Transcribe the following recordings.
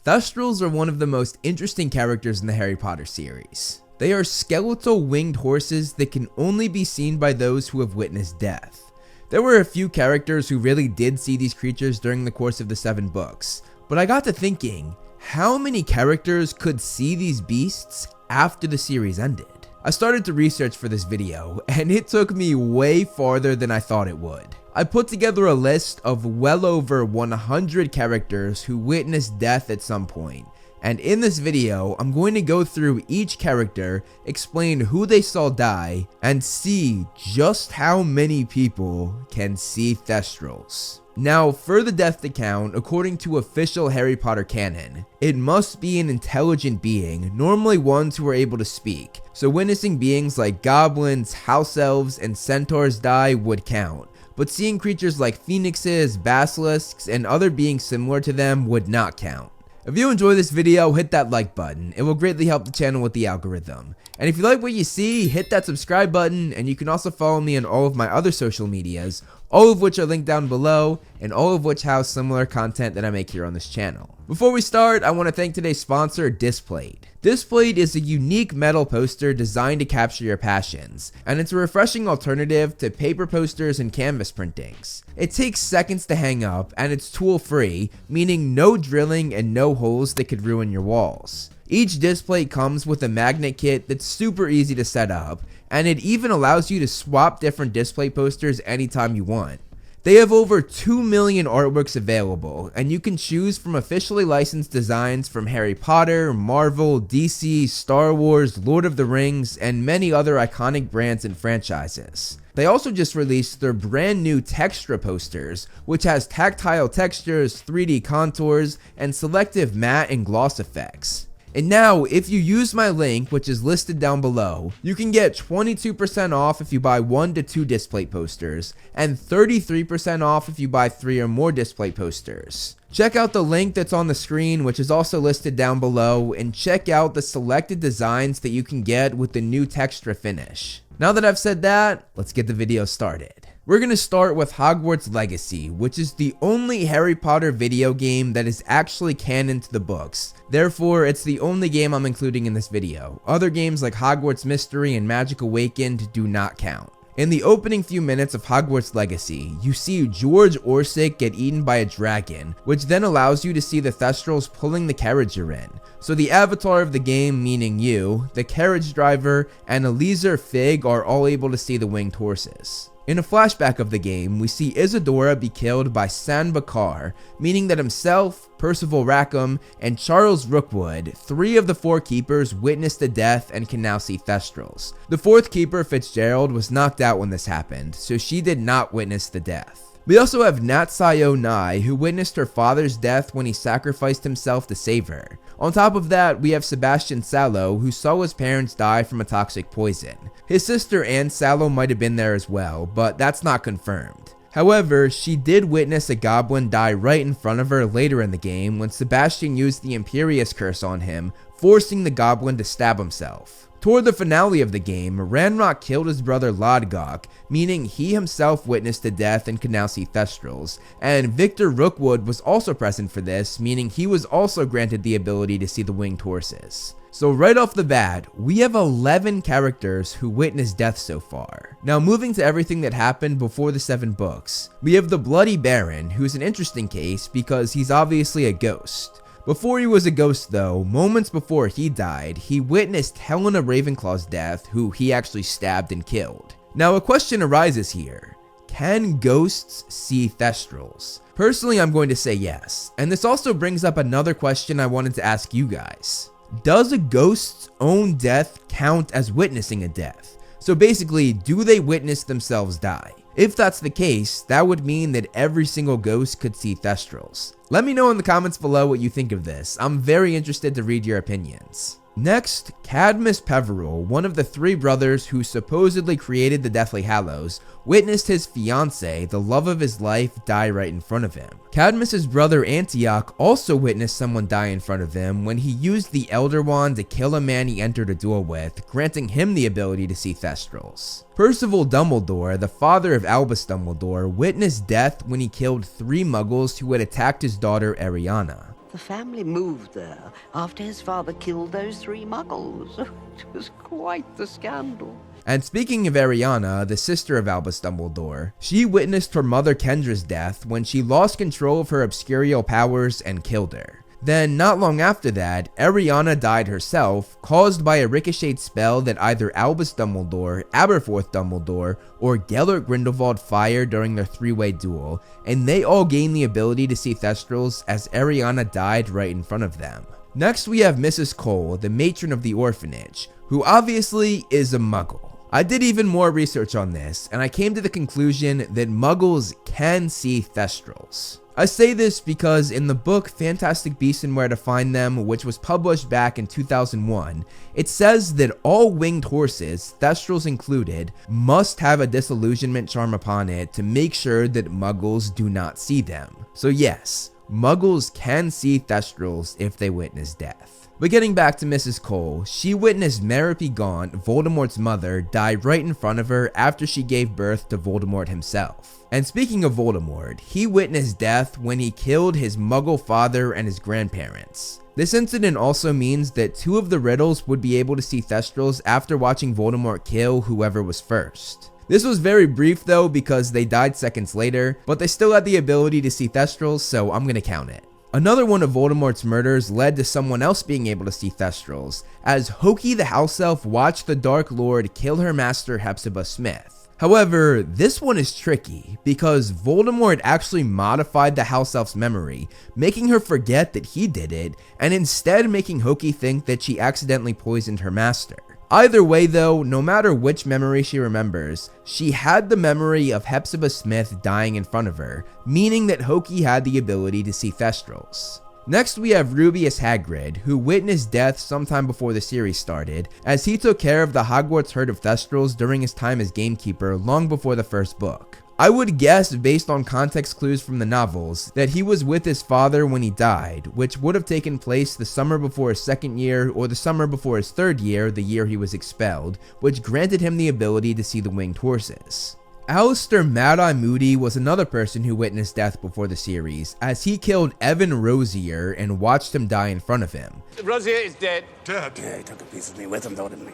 Thestrals are one of the most interesting characters in the Harry Potter series. They are skeletal winged horses that can only be seen by those who have witnessed death. There were a few characters who really did see these creatures during the course of the 7 books, but I got to thinking, how many characters could see these beasts after the series ended? I started to research for this video, and it took me way farther than I thought it would. I put together a list of well over 100 characters who witnessed death at some point, and in this video, I'm going to go through each character, explain who they saw die, and see just how many people can see Thestrals. Now, for the death to count, according to official Harry Potter canon, it must be an intelligent being, normally ones who are able to speak, so witnessing beings like goblins, house elves, and centaurs die would count. But seeing creatures like phoenixes, basilisks, and other beings similar to them would not count. If you enjoy this video, hit that like button. It will greatly help the channel with the algorithm. And if you like what you see, hit that subscribe button, and you can also follow me on all of my other social medias, all of which are linked down below, and all of which house similar content that I make here on this channel. Before we start, I want to thank today's sponsor, Displayed. Displayed is a unique metal poster designed to capture your passions, and it's a refreshing alternative to paper posters and canvas printings. It takes seconds to hang up, and it's tool-free, meaning no drilling and no holes that could ruin your walls. Each display comes with a magnet kit that's super easy to set up, and it even allows you to swap different display posters anytime you want. They have over 2 million artworks available, and you can choose from officially licensed designs from Harry Potter, Marvel, DC, Star Wars, Lord of the Rings, and many other iconic brands and franchises. They also just released their brand new Textra posters, which has tactile textures, 3D contours, and selective matte and gloss effects. And now, if you use my link, which is listed down below, you can get 22% off if you buy 1 to 2 display posters, and 33% off if you buy 3 or more display posters. Check out the link that's on the screen, which is also listed down below, and check out the selected designs that you can get with the new Textra finish. Now that I've said that, let's get the video started. We're going to start with Hogwarts Legacy, which is the only Harry Potter video game that is actually canon to the books. Therefore, it's the only game I'm including in this video. Other games like Hogwarts Mystery and Magic Awakened do not count. In the opening few minutes of Hogwarts Legacy, you see George Orsic get eaten by a dragon, which then allows you to see the Thestrals pulling the carriage you're in. So the avatar of the game, meaning you, the carriage driver, and Eliezer Fig are all able to see the winged horses. In a flashback of the game, we see Isadora be killed by San Bakar, meaning that himself, Percival Rackham, and Charles Rookwood, 3 of the 4 keepers, witnessed the death and can now see Thestrals. The 4th keeper, Fitzgerald, was knocked out when this happened, so she did not witness the death. We also have Natsayo Nai, who witnessed her father's death when he sacrificed himself to save her. On top of that, we have Sebastian Sallow, who saw his parents die from a toxic poison. His sister Anne Sallow might have been there as well, but that's not confirmed. However, she did witness a goblin die right in front of her later in the game when Sebastian used the Imperious Curse on him, forcing the goblin to stab himself. Toward the finale of the game, Ranrock killed his brother Lodgok, meaning he himself witnessed the death and could now see Thestrals, and Victor Rookwood was also present for this, meaning he was also granted the ability to see the winged horses. So right off the bat, we have 11 characters who witnessed death so far. Now moving to everything that happened before the 7 books, we have the Bloody Baron, who's an interesting case because he's obviously a ghost. Before he was a ghost though, moments before he died, he witnessed Helena Ravenclaw's death, who he actually stabbed and killed. Now a question arises here. Can ghosts see Thestrals? Personally, I'm going to say yes. And this also brings up another question I wanted to ask you guys. Does a ghost's own death count as witnessing a death? So basically, do they witness themselves die? If that's the case, that would mean that every single ghost could see Thestrals. Let me know in the comments below what you think of this. I'm very interested to read your opinions. Next, Cadmus Peveril, one of the 3 brothers who supposedly created the Deathly Hallows, witnessed his fiancée, the love of his life, die right in front of him. Cadmus's brother Antioch also witnessed someone die in front of him when he used the Elder Wand to kill a man he entered a duel with, granting him the ability to see Thestrals. Percival Dumbledore, the father of Albus Dumbledore, witnessed death when he killed 3 muggles who had attacked his daughter Ariana. The family moved there after his father killed those 3 muggles. It was quite the scandal. And speaking of Ariana, the sister of Albus Dumbledore, she witnessed her mother Kendra's death when she lost control of her obscurial powers and killed her. Then, not long after that, Ariana died herself, caused by a ricocheted spell that either Albus Dumbledore, Aberforth Dumbledore, or Gellert Grindelwald fired during their 3-way duel, and they all gained the ability to see Thestrals as Ariana died right in front of them. Next we have Mrs. Cole, the matron of the orphanage, who obviously is a muggle. I did even more research on this, and I came to the conclusion that muggles can see Thestrals. I say this because in the book Fantastic Beasts and Where to Find Them, which was published back in 2001, it says that all winged horses, Thestrals included, must have a disillusionment charm upon it to make sure that muggles do not see them. So yes, muggles can see Thestrals if they witness death. But getting back to Mrs. Cole, she witnessed Merope Gaunt, Voldemort's mother, die right in front of her after she gave birth to Voldemort himself. And speaking of Voldemort, he witnessed death when he killed his muggle father and his grandparents. This incident also means that 2 of the Riddles would be able to see Thestrals after watching Voldemort kill whoever was first. This was very brief though because they died seconds later, but they still had the ability to see Thestrals, so I'm gonna count it. Another one of Voldemort's murders led to someone else being able to see Thestrals, as Hoki the House Elf watched the Dark Lord kill her master Hepzibah Smith. However, this one is tricky, because Voldemort actually modified the House Elf's memory, making her forget that he did it, and instead making Hoki think that she accidentally poisoned her master. Either way though, no matter which memory she remembers, she had the memory of Hepzibah Smith dying in front of her, meaning that Hoki had the ability to see Thestrals. Next we have Rubeus Hagrid, who witnessed death sometime before the series started, as he took care of the Hogwarts herd of Thestrals during his time as gamekeeper long before the first book. I would guess, based on context clues from the novels, that he was with his father when he died, which would have taken place the summer before his 2nd year or the summer before his 3rd year, the year he was expelled, which granted him the ability to see the winged horses. Alistair Mad-Eye Moody was another person who witnessed death before the series, as he killed Evan Rosier and watched him die in front of him. Rosier is dead. Yeah, he took a piece of me with him, though, didn't he?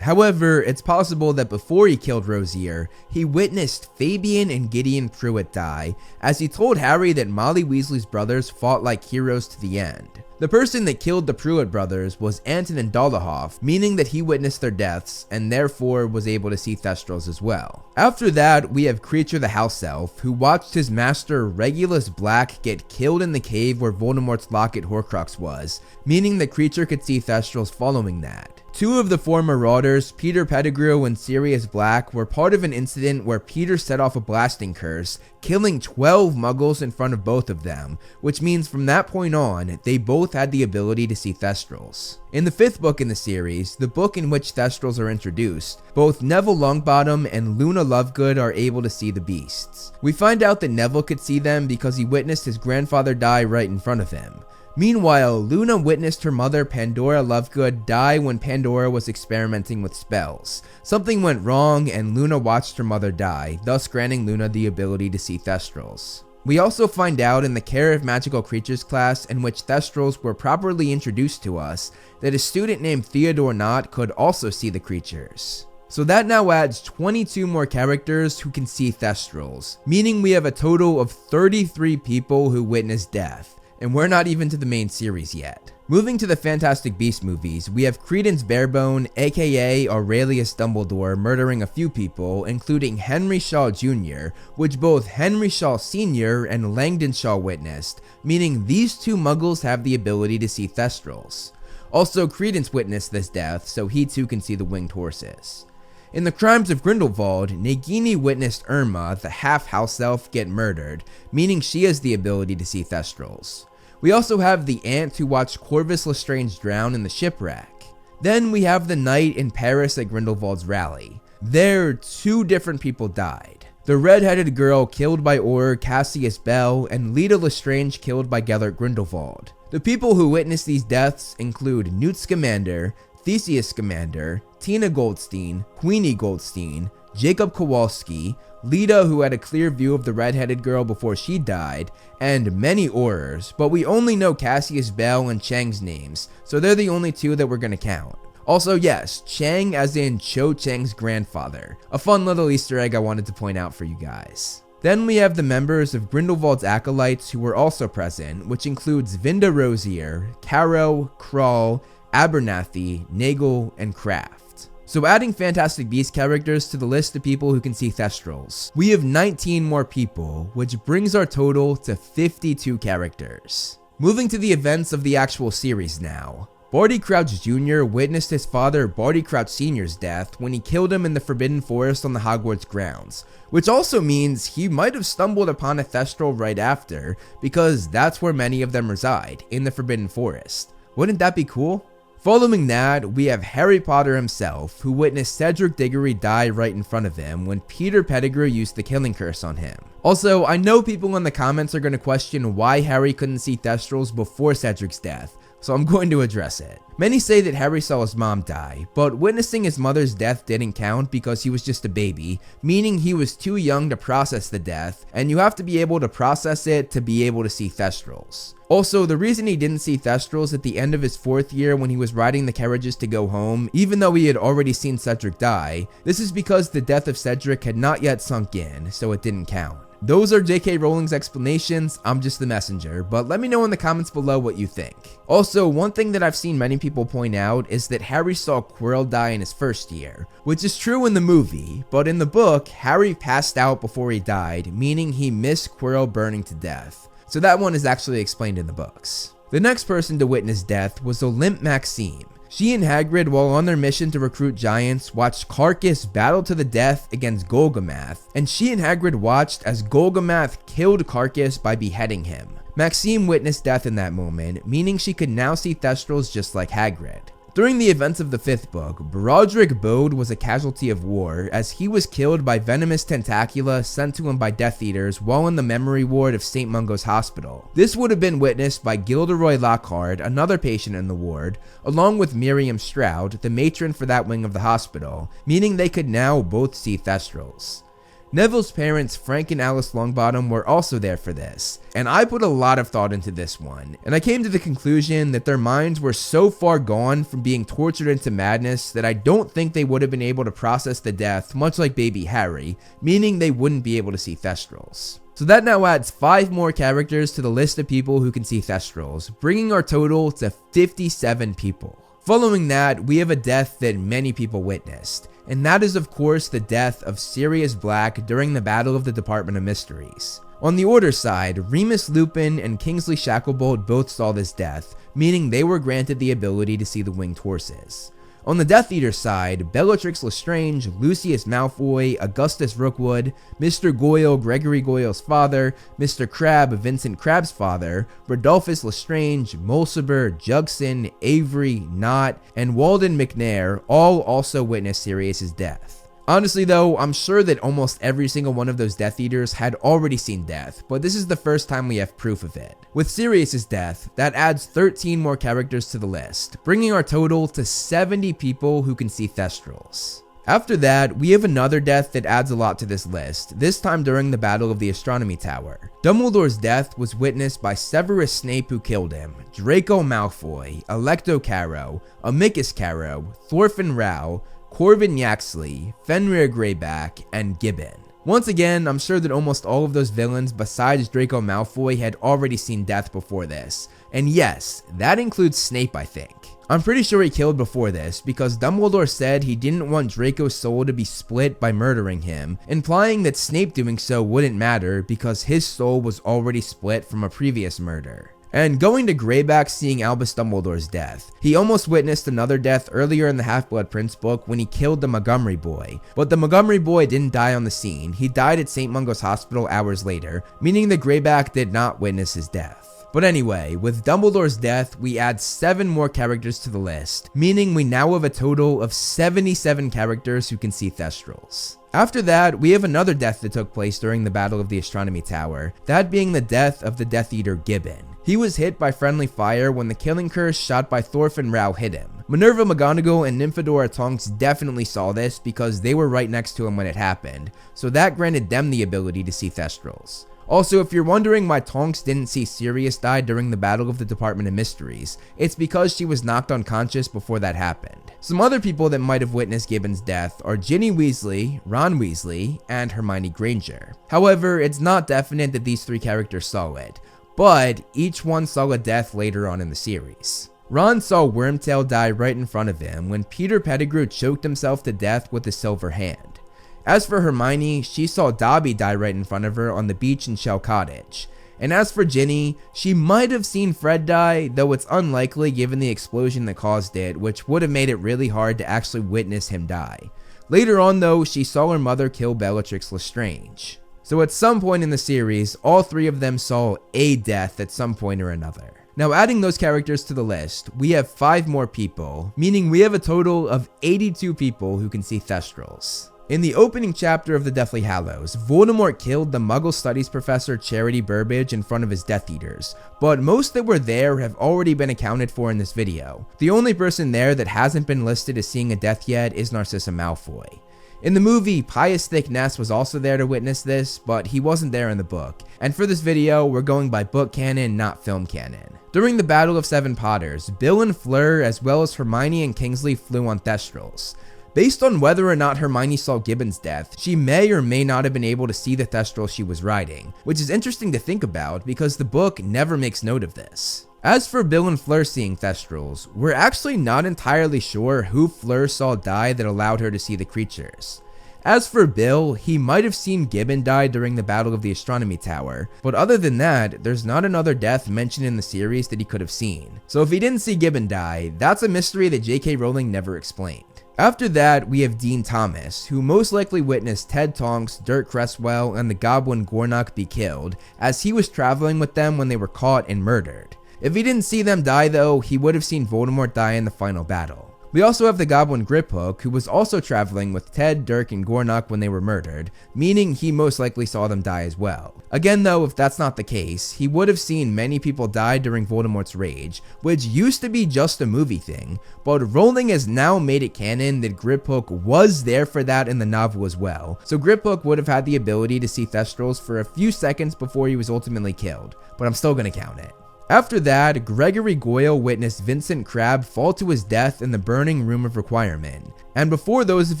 However, it's possible that before he killed Rosier, he witnessed Fabian and Gideon Pruitt die, as he told Harry that Molly Weasley's brothers fought like heroes to the end. The person that killed the Pruitt brothers was Antonin Dolohov, meaning that he witnessed their deaths, and therefore was able to see Thestrals as well. After that, we have Kreacher the House Elf, who watched his master Regulus Black get killed in the cave where Voldemort's locket Horcrux was, meaning that Kreacher could see Thestrals following that. 2 of the 4 Marauders, Peter Pettigrew and Sirius Black, were part of an incident where Peter set off a blasting curse, killing 12 muggles in front of both of them, which means from that point on, they both had the ability to see Thestrals. In the 5th book in the series, the book in which Thestrals are introduced, both Neville Longbottom and Luna Lovegood are able to see the beasts. We find out that Neville could see them because he witnessed his grandfather die right in front of him. Meanwhile, Luna witnessed her mother Pandora Lovegood die when Pandora was experimenting with spells. Something went wrong and Luna watched her mother die, thus granting Luna the ability to see Thestrals. We also find out in the Care of Magical Creatures class, in which Thestrals were properly introduced to us, that a student named Theodore Knott could also see the creatures. So that now adds 22 more characters who can see Thestrals, meaning we have a total of 33 people who witnessed death. And we're not even to the main series yet. Moving to the Fantastic Beasts movies, we have Credence Barebone, aka Aurelius Dumbledore, murdering a few people, including Henry Shaw Jr., which both Henry Shaw Sr. and Langdon Shaw witnessed, meaning these 2 muggles have the ability to see Thestrals. Also, Credence witnessed this death, so he too can see the winged horses. In the Crimes of Grindelwald, Nagini witnessed Irma, the half-house elf, get murdered, meaning she has the ability to see Thestrals. We also have the aunt who watched Corvus Lestrange drown in the shipwreck. Then we have the night in Paris at Grindelwald's rally. There, 2 different people died. The red-headed girl killed by Auror Cassius Bell, and Leta Lestrange killed by Gellert Grindelwald. The people who witnessed these deaths include Newt Scamander, Theseus Scamander, Tina Goldstein, Queenie Goldstein, Jacob Kowalski, Lita, who had a clear view of the redheaded girl before she died, and many Aurors, but we only know Cassius Bell and Chang's names, so they're the only two that we're gonna count. Also, yes, Chang as in Cho Chang's grandfather. A fun little Easter egg I wanted to point out for you guys. Then we have the members of Grindelwald's acolytes who were also present, which includes Vinda Rosier, Caro, Krull, Abernathy, Nagel, and Kraft. So adding Fantastic Beasts characters to the list of people who can see Thestrals, we have 19 more people, which brings our total to 52 characters. Moving to the events of the actual series now. Barty Crouch Jr. witnessed his father Barty Crouch Sr.'s death when he killed him in the Forbidden Forest on the Hogwarts grounds, which also means he might have stumbled upon a Thestral right after, because that's where many of them reside, in the Forbidden Forest. Wouldn't that be cool? Following that, we have Harry Potter himself, who witnessed Cedric Diggory die right in front of him when Peter Pettigrew used the killing curse on him. Also, I know people in the comments are going to question why Harry couldn't see Thestrals before Cedric's death, so I'm going to address it. Many say that Harry saw his mom die, but witnessing his mother's death didn't count because he was just a baby, meaning he was too young to process the death, and you have to be able to process it to be able to see Thestrals. Also, the reason he didn't see Thestrals at the end of his 4th year when he was riding the carriages to go home, even though he had already seen Cedric die, this is because the death of Cedric had not yet sunk in, so it didn't count. Those are J.K. Rowling's explanations, I'm just the messenger, but let me know in the comments below what you think. Also, one thing that I've seen many people point out is that Harry saw Quirrell die in his 1st year, which is true in the movie, but in the book, Harry passed out before he died, meaning he missed Quirrell burning to death. So that one is actually explained in the books. The next person to witness death was Olympe Maxime. She and Hagrid, while on their mission to recruit giants, watched Carcas battle to the death against Golgamath, and she and Hagrid watched as Golgamath killed Carcas by beheading him. Maxime witnessed death in that moment, meaning she could now see Thestrals just like Hagrid. During the events of the 5th book, Broderick Bode was a casualty of war as he was killed by venomous tentacula sent to him by Death Eaters while in the memory ward of St. Mungo's Hospital. This would have been witnessed by Gilderoy Lockhart, another patient in the ward, along with Miriam Stroud, the matron for that wing of the hospital, meaning they could now both see Thestrals. Neville's parents, Frank and Alice Longbottom, were also there for this, and I put a lot of thought into this one, and I came to the conclusion that their minds were so far gone from being tortured into madness that I don't think they would have been able to process the death, much like baby Harry, meaning they wouldn't be able to see Thestrals. So that now adds 5 more characters to the list of people who can see Thestrals, bringing our total to 57 people. Following that, we have a death that many people witnessed, and that is of course the death of Sirius Black during the Battle of the Department of Mysteries. On the Order side, Remus Lupin and Kingsley Shacklebolt both saw this death, meaning they were granted the ability to see the winged horses. On the Death Eater side, Bellatrix Lestrange, Lucius Malfoy, Augustus Rookwood, Mr. Goyle, Gregory Goyle's father, Mr. Crabbe, Vincent Crabbe's father, Rodolphus Lestrange, Mulciber, Jugson, Avery, Knott, and Walden McNair all also witnessed Sirius's death. Honestly though, I'm sure that almost every single one of those Death Eaters had already seen death, but this is the first time we have proof of it. With Sirius's death, that adds 13 more characters to the list, bringing our total to 70 people who can see Thestrals. After that, we have another death that adds a lot to this list, this time during the Battle of the Astronomy Tower. Dumbledore's death was witnessed by Severus Snape who killed him, Draco Malfoy, Alecto Carrow, Amicus Carrow, Thorfinn Rao, Corvin Yaxley, Fenrir Greyback, and Gibbon. Once again, I'm sure that almost all of those villains besides Draco Malfoy had already seen death before this. And yes, that includes Snape, I think. I'm pretty sure he killed before this because Dumbledore said he didn't want Draco's soul to be split by murdering him, implying that Snape doing so wouldn't matter because his soul was already split from a previous murder. And going to Greyback seeing Albus Dumbledore's death, he almost witnessed another death earlier in the Half-Blood Prince book when he killed the Montgomery boy, but the Montgomery boy didn't die on the scene, he died at St. Mungo's Hospital hours later, meaning that Greyback did not witness his death. But anyway, with Dumbledore's death, we add 7 more characters to the list, meaning we now have a total of 77 characters who can see Thestrals. After that, we have another death that took place during the Battle of the Astronomy Tower, that being the death of the Death Eater Gibbon. He was hit by friendly fire when the killing curse shot by Thorfinn Rao hit him. Minerva McGonagall and Nymphadora Tonks definitely saw this because they were right next to him when it happened, so that granted them the ability to see Thestrals. Also, if you're wondering why Tonks didn't see Sirius die during the Battle of the Department of Mysteries, it's because she was knocked unconscious before that happened. Some other people that might have witnessed Gibbon's death are Ginny Weasley, Ron Weasley, and Hermione Granger. However, it's not definite that these three characters saw it, but each one saw a death later on in the series. Ron saw Wormtail die right in front of him when Peter Pettigrew choked himself to death with a silver hand. As for Hermione, she saw Dobby die right in front of her on the beach in Shell Cottage. And as for Ginny, she might have seen Fred die, though it's unlikely given the explosion that caused it, which would have made it really hard to actually witness him die. Later on though, she saw her mother kill Bellatrix Lestrange. So at some point in the series, all three of them saw a death at some point or another. Now adding those characters to the list, we have 5 more people, meaning we have a total of 82 people who can see Thestrals. In the opening chapter of the Deathly Hallows, Voldemort killed the Muggle Studies professor Charity Burbage in front of his Death Eaters, but most that were there have already been accounted for in this video. The only person there that hasn't been listed as seeing a death yet is Narcissa Malfoy. In the movie, Pius Thickness was also there to witness this, but he wasn't there in the book. And for this video, we're going by book canon, not film canon. During the Battle of Seven Potters, Bill and Fleur, as well as Hermione and Kingsley, flew on Thestrals. Based on whether or not Hermione saw Gibbon's death, she may or may not have been able to see the Thestral she was riding, which is interesting to think about because the book never makes note of this. As for Bill and Fleur seeing Thestrals, we're actually not entirely sure who Fleur saw die that allowed her to see the creatures. As for Bill, he might have seen Gibbon die during the Battle of the Astronomy Tower, but other than that, there's not another death mentioned in the series that he could have seen. So if he didn't see Gibbon die, that's a mystery that J.K. Rowling never explained. After that, we have Dean Thomas, who most likely witnessed Ted Tonks, Dirk Cresswell, and the Goblin Gornock be killed, as he was traveling with them when they were caught and murdered. If he didn't see them die though, he would have seen Voldemort die in the final battle. We also have the Goblin Griphook, who was also traveling with Ted, Dirk, and Gornock when they were murdered, meaning he most likely saw them die as well. Again though, if that's not the case, he would have seen many people die during Voldemort's rage, which used to be just a movie thing, but Rowling has now made it canon that Griphook was there for that in the novel as well, so Griphook would have had the ability to see Thestrals for a few seconds before he was ultimately killed, but I'm still gonna count it. After that, Gregory Goyle witnessed Vincent Crabbe fall to his death in the Burning Room of Requirement. And before those of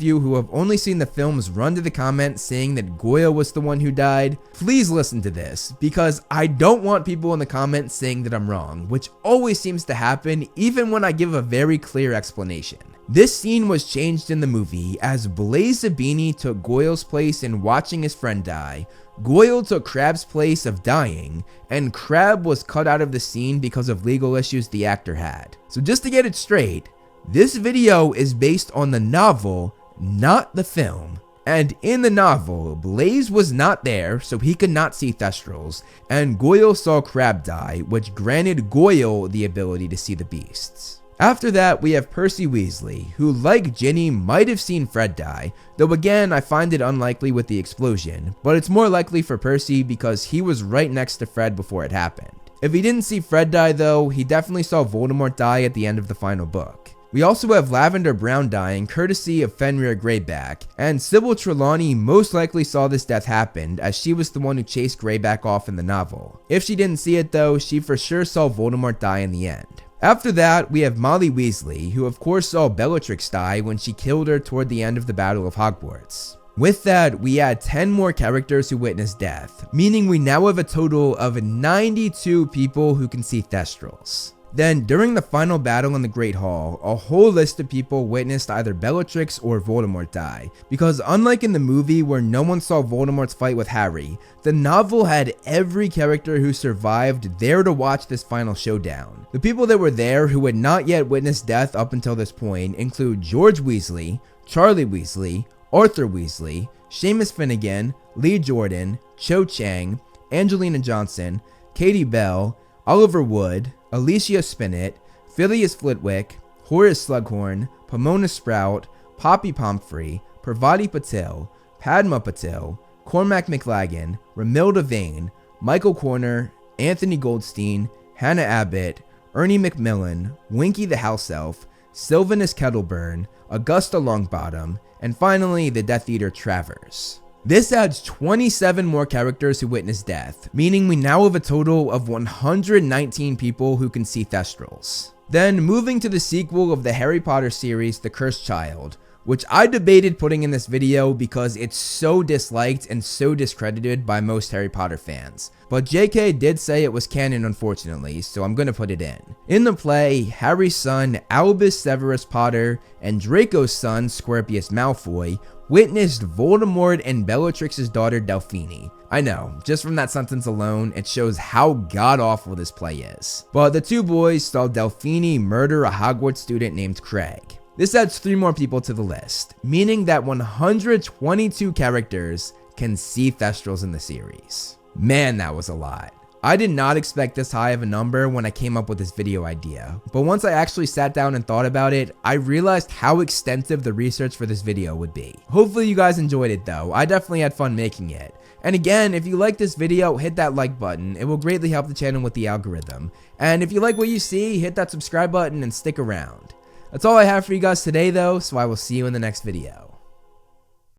you who have only seen the films run to the comments saying that Goyle was the one who died, please listen to this, because I don't want people in the comments saying that I'm wrong, which always seems to happen even when I give a very clear explanation. This scene was changed in the movie as Blaise Zabini took Goyle's place in watching his friend die, Goyle took Crabbe's place of dying, and Crabbe was cut out of the scene because of legal issues the actor had. So just to get it straight, this video is based on the novel, not the film. And in the novel, Blaise was not there, so he could not see Thestrals, and Goyle saw Crabbe die, which granted Goyle the ability to see the beasts. After that, we have Percy Weasley, who like Ginny might have seen Fred die, though again I find it unlikely with the explosion, but it's more likely for Percy because he was right next to Fred before it happened. If he didn't see Fred die though, he definitely saw Voldemort die at the end of the final book. We also have Lavender Brown dying courtesy of Fenrir Greyback, and Sybil Trelawney most likely saw this death happen as she was the one who chased Greyback off in the novel. If she didn't see it though, she for sure saw Voldemort die in the end. After that, we have Molly Weasley, who of course saw Bellatrix die when she killed her toward the end of the Battle of Hogwarts. With that, we add 10 more characters who witnessed death, meaning we now have a total of 92 people who can see Thestrals. Then, during the final battle in the Great Hall, a whole list of people witnessed either Bellatrix or Voldemort die, because unlike in the movie where no one saw Voldemort's fight with Harry, the novel had every character who survived there to watch this final showdown. The people that were there who had not yet witnessed death up until this point include George Weasley, Charlie Weasley, Arthur Weasley, Seamus Finnegan, Lee Jordan, Cho Chang, Angelina Johnson, Katie Bell, Oliver Wood, Alicia Spinnet, Phileas Flitwick, Horace Slughorn, Pomona Sprout, Poppy Pomfrey, Parvati Patil, Padma Patil, Cormac McLagan, Ramilda Vane, Michael Corner, Anthony Goldstein, Hannah Abbott, Ernie McMillan, Winky the House Elf, Sylvanus Kettleburn, Augusta Longbottom, and finally the Death Eater Travers. This adds 27 more characters who witness death, meaning we now have a total of 119 people who can see Thestrals. Then moving to the sequel of the Harry Potter series, The Cursed Child, which I debated putting in this video because it's so disliked and so discredited by most Harry Potter fans. But JK did say it was canon unfortunately, so I'm gonna put it in. In the play, Harry's son Albus Severus Potter and Draco's son Scorpius Malfoy witnessed Voldemort and Bellatrix's daughter Delphine. I know, just from that sentence alone, it shows how god-awful this play is. But the two boys saw Delphine murder a Hogwarts student named Craig. This adds 3 more people to the list, meaning that 122 characters can see Thestrals in the series. Man, that was a lot. I did not expect this high of a number when I came up with this video idea, but once I actually sat down and thought about it, I realized how extensive the research for this video would be. Hopefully you guys enjoyed it though, I definitely had fun making it. And again, if you like this video, hit that like button, it will greatly help the channel with the algorithm. And if you like what you see, hit that subscribe button and stick around. That's all I have for you guys today though, so I will see you in the next video.